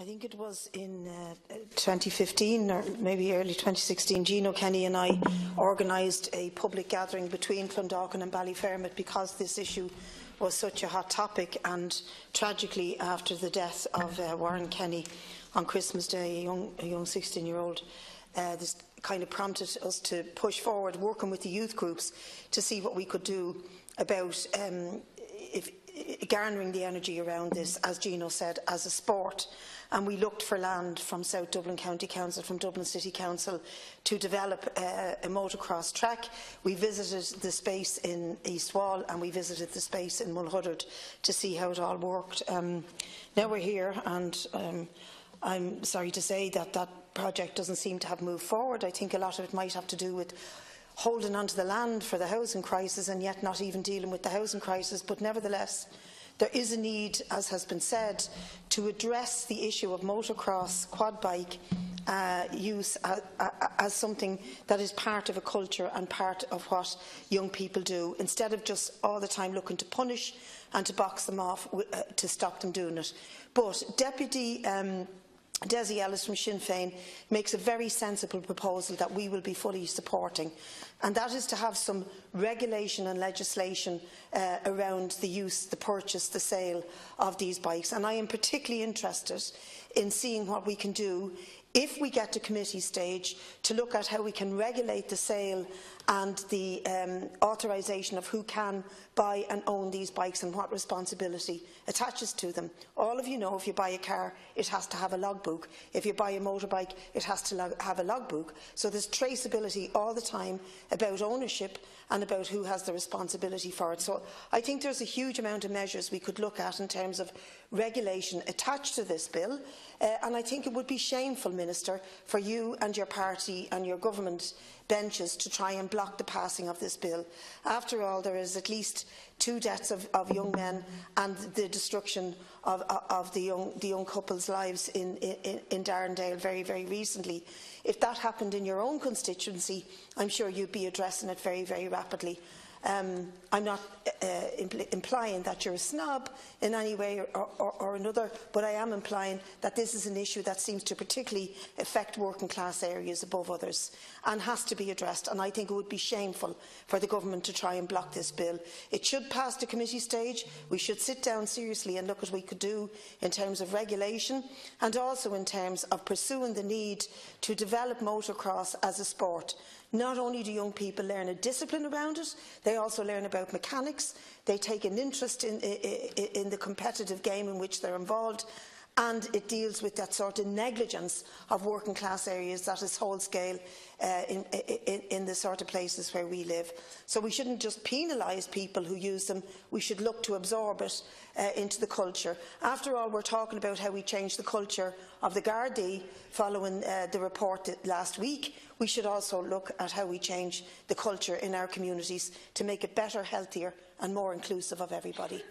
I think it was in 2015 or maybe early 2016, Gino Kenny and I organised a public gathering between Clondalkin and Ballyfermot because this issue was such a hot topic, and tragically after the death of Warren Kenny on Christmas Day, a young 16-year-old, this kind of prompted us to push forward, working with the youth groups to see what we could do about garnering the energy around this, as Gino said, as a sport. And we looked for land from South Dublin County Council, from Dublin City Council, to develop a motocross track. We visited the space in East Wall and we visited the space in Mulhuddard to see how it all worked. Now we're here, and I'm sorry to say that that project doesn't seem to have moved forward. I think a lot of it might have to do with holding onto the land for the housing crisis and yet not even dealing with the housing crisis. But nevertheless, there is a need, as has been said, to address the issue of motocross, quad bike use as something that is part of a culture and part of what young people do, instead of just all the time looking to punish and to box them off to stop them doing it. But Deputy Desi Ellis from Sinn Féin makes a very sensible proposal that we will be fully supporting, and that is to have some regulation and legislation around the use, the purchase, the sale of these bikes. And I am particularly interested in seeing what we can do, if we get to committee stage, to look at how we can regulate the sale and the authorisation of who can buy and own these bikes and what responsibility attaches to them. All of you know, if you buy a car, it has to have a logbook. If you buy a motorbike, it has to have a logbook. So there's traceability all the time about ownership and about who has the responsibility for it. So I think there's a huge amount of measures we could look at in terms of regulation attached to this bill, and I think it would be shameful, Minister, for you and your party and your government benches to try and block the passing of this bill. After all, there is at least 2 deaths of young men and the destruction of the young couple's lives in Dáil very, very recently. If that happened in your own constituency, I'm sure you'd be addressing it very, very rapidly. I'm not implying that you're a snob in any way or another, but I am implying that this is an issue that seems to particularly affect working class areas above others and has to be addressed. And I think it would be shameful for the government to try and block this bill. It should pass to committee stage. We should sit down seriously and look at what we could do in terms of regulation, and also in terms of pursuing the need to develop motocross as a sport. Not only do young people learn a discipline around it, they also learn about mechanics, they take an interest in the competitive game in which they're involved, and it deals with that sort of negligence of working class areas that is whole scale in the sort of places where we live. So we shouldn't just penalise people who use them, we should look to absorb it into the culture. After all, we're talking about how we change the culture of the Gardaí following the report last week. We should also look at how we change the culture in our communities to make it better, healthier and more inclusive of everybody.